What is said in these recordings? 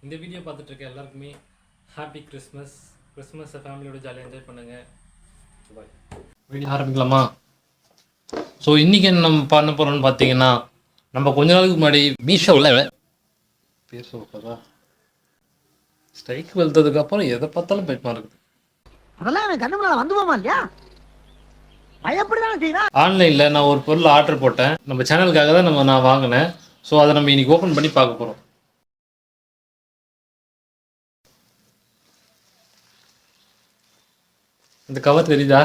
இந்த வீடியோ பார்த்துட்டு இருக்க எல்லாருக்குமே ஹாப்பி கிறிஸ்மஸ். கிறிஸ்மஸை ஃபேமிலியோட ஜாலியாக என்ஜாய் பண்ணுங்கள். பாய். வீடியோ ஆரம்பிக்கலாமா? ஸோ இன்றைக்கி என்ன நம்ம பண்ண போகிறோம்னு பார்த்தீங்கன்னா, நம்ம கொஞ்ச நாளுக்கு முன்னாடி மீஷோவில் பேர் சொல்கிறதா ஸ்ட்ரைக் வெளுத்ததுக்கப்புறம் எதை பார்த்தாலும் பெட்மா இருக்குது. அதெல்லாம் எனக்கு கண்ணு முன்னால வந்து போமா இல்லையா? பயப்படிதான் செய்யணும். ஆன்லைனில் நான் ஒரு பொருள் ஆர்டர் போட்டேன். நம்ம சேனலுக்காக தான் நான் வாங்கினேன். ஸோ அதை நம்ம இன்றைக்கி ஓப்பன் பண்ணி பார்க்க போகிறோம். இந்த கவர் தெரியுதா?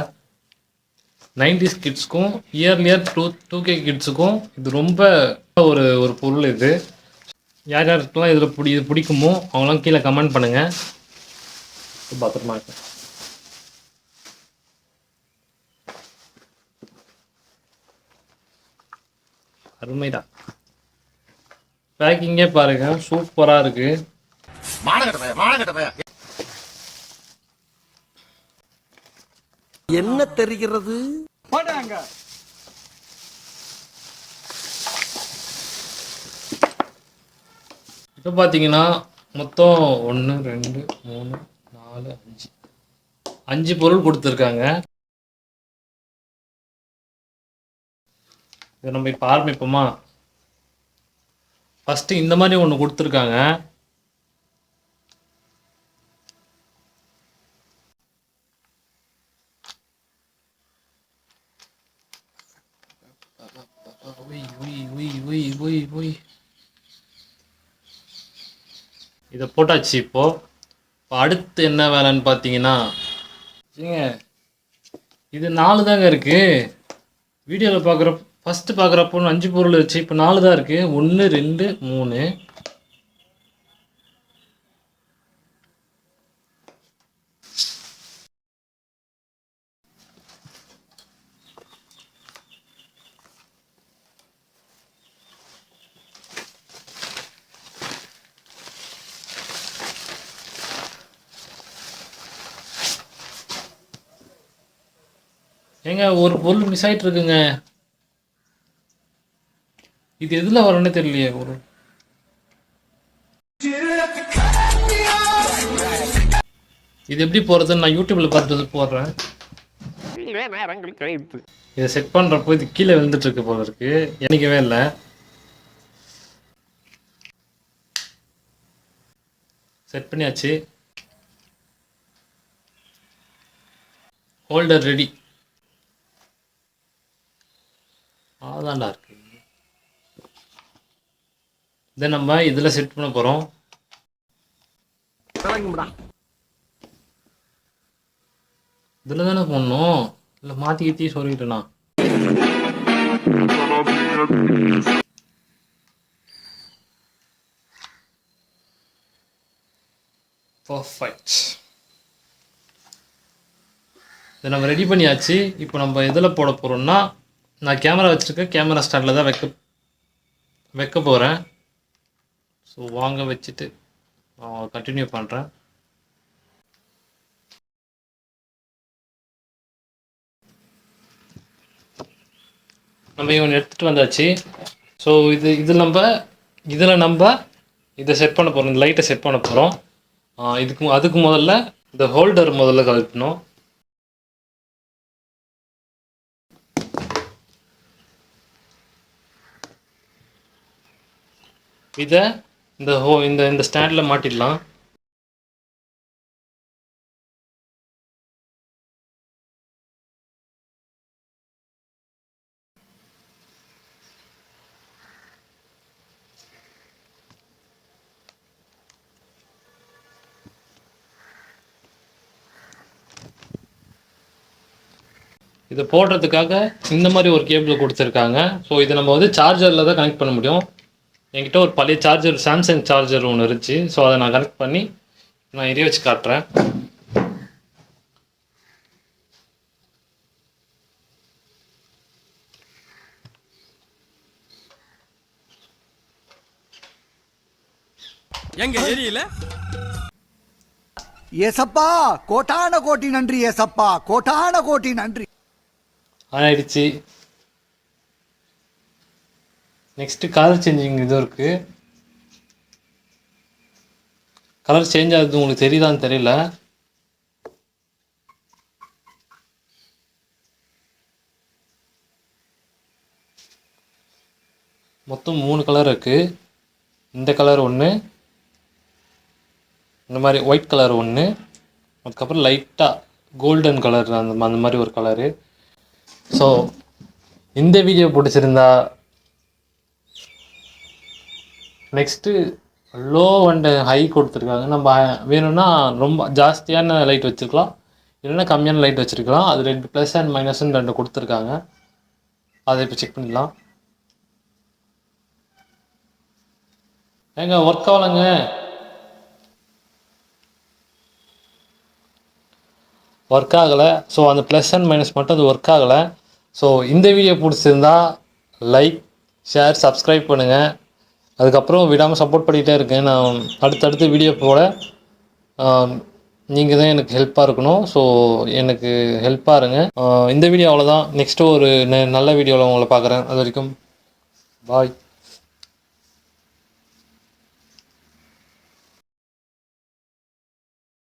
90s கிட்ஸ்க்கும் இயர்லியர் 2K கிட்ஸுக்கும் இது ரொம்ப ஒரு பொருள். இது யார் யாருக்கெல்லாம் இது பிடிக்குமோ அவங்களாம் கீழே கமெண்ட் பண்ணுங்கள். பத்திரமா இருக்கு. அருமைதான். பேக்கிங்கே பாருங்க, சூப்பராக இருக்கு. என்ன தெரிகிறது? இப்போ பார்த்தீங்கன்னா மொத்தம் 1 2 3 4 5 பொருள் கொடுத்துருக்காங்க. இதை நம்ம இப்போ ஆரம்பிப்போமா? ஃபஸ்ட்டு இந்த மாதிரி ஒன்று கொடுத்துருக்காங்க. இதை போட்டாச்சு. இப்போ அடுத்து என்ன வேலைன்னு பார்த்தீங்கன்னா, இது 4 தாங்க இருக்குது. வீடியோவில் பார்க்குறப்ப ஃபஸ்ட்டு பார்க்குறப்போ 5 பொருள் வச்சு இப்போ 4 தான் இருக்குது. 1 2 3. ஏங்க ஒரு பொருள் மிஸ் ஆகிட்டு இருக்குங்க. இது எதில் வரணும்னே தெரியலையே. இது எப்படி போகிறதுன்னு நான் யூடியூப்பில் பார்த்துட்டு போடுறேன். இதை செட் பண்ணுறப்போ இது கீழே விழுந்துட்டு இருக்கு போல இருக்கு. எனக்கவே இல்லை. செட் பண்ணியாச்சு. Holder ready. அதான்டா இருக்கு. இதை நம்ம இதில் செட் பண்ண போகிறோம். இதில் தானே போடணும். இல்லை மாற்றி சொல்லிட்டேண்ணா. பர்ஃபெக்ட். இதை நம்ம ரெடி பண்ணியாச்சு. இப்போ நம்ம எதில் போட போகிறோம்னா, நான் கேமரா வச்சுருக்கேன். கேமரா ஸ்டாண்டில் தான் வைக்க போகிறேன். ஸோ வாங்க வச்சுட்டு கண்டினியூ பண்ணுறேன். நம்ம இவன் எடுத்துகிட்டு வந்தாச்சு. ஸோ இதில் நம்ம இதை செட் பண்ண போகிறோம். இந்த லைட்டை செட் பண்ண போகிறோம். அதுக்கு முதல்ல இந்த ஹோல்டர் முதல்ல கழட்டணும். இதை இந்த ஸ்டாண்டில் மாட்டிடலாம். இதை போடுறதுக்காக இந்த மாதிரி ஒரு கேபிள் கொடுத்துருக்காங்க. ஸோ இதை நம்ம சார்ஜரில் தான் கனெக்ட் பண்ண முடியும். என்கிட்ட ஒரு பழைய சார்ஜர், சாம்சங் சார்ஜர் ஒன்று இருந்துச்சு. ஸோ அதை நான் கனெக்ட் பண்ணி நான் எரிய வச்சு காட்டுறேன். எங்க ஏரியில ஏசப்பா கோட்டான கோட்டி நன்றி. ஏசப்பா கோட்டான கோட்டி நன்றி. ஆயிடுச்சு. நெக்ஸ்ட்டு கலர் சேஞ்சிங் இது இருக்குது. கலர் சேஞ்ச் ஆகுது உங்களுக்கு தெரியுதான்னு தெரியல. மொத்தம் 3 கலர் இருக்குது. இந்த கலர் ஒன்று, இந்த மாதிரி ஒயிட் கலர் ஒன்று, அதுக்கப்புறம் லைட்டாக கோல்டன் கலர் அந்த மாதிரி ஒரு கலரு. ஸோ இந்த வீடியோ பிடிச்சிருந்தா நெக்ஸ்ட்டு லோ அண்டு ஹை கொடுத்துருக்காங்க. நம்ம வேணும்னா ரொம்ப ஜாஸ்தியான லைட் வச்சுருக்கலாம், இல்லைன்னா கம்மியான லைட் வச்சுருக்கலாம். அது 2 ப்ளஸ் அண்ட் மைனஸ்ன்னு 2 கொடுத்துருக்காங்க. அதை இப்போ செக் பண்ணிடலாம். ஏங்க ஒர்க் ஆகலைங்க. ஒர்க் ஆகலை. ஸோ அந்த ப்ளஸ் அண்ட் மைனஸ் மட்டும் அது ஒர்க் ஆகலை. ஸோ இந்த வீடியோ பிடிச்சிருந்தா லைக், ஷேர், சப்ஸ்கிரைப் பண்ணுங்கள். அதுக்கப்புறம் விடாமல் சப்போர்ட் பண்ணிகிட்டே இருக்கேன். நான் அடுத்தடுத்து வீடியோ போட நீங்கள் தான் எனக்கு ஹெல்ப்பாக இருக்கணும். ஸோ எனக்கு ஹெல்ப்பாக இருங்க. இந்த வீடியோ அவ்வளோதான். நெக்ஸ்ட்டு ஒரு நல்ல வீடியோவில் உங்களை பார்க்குறேன். அது வரைக்கும் பாய்.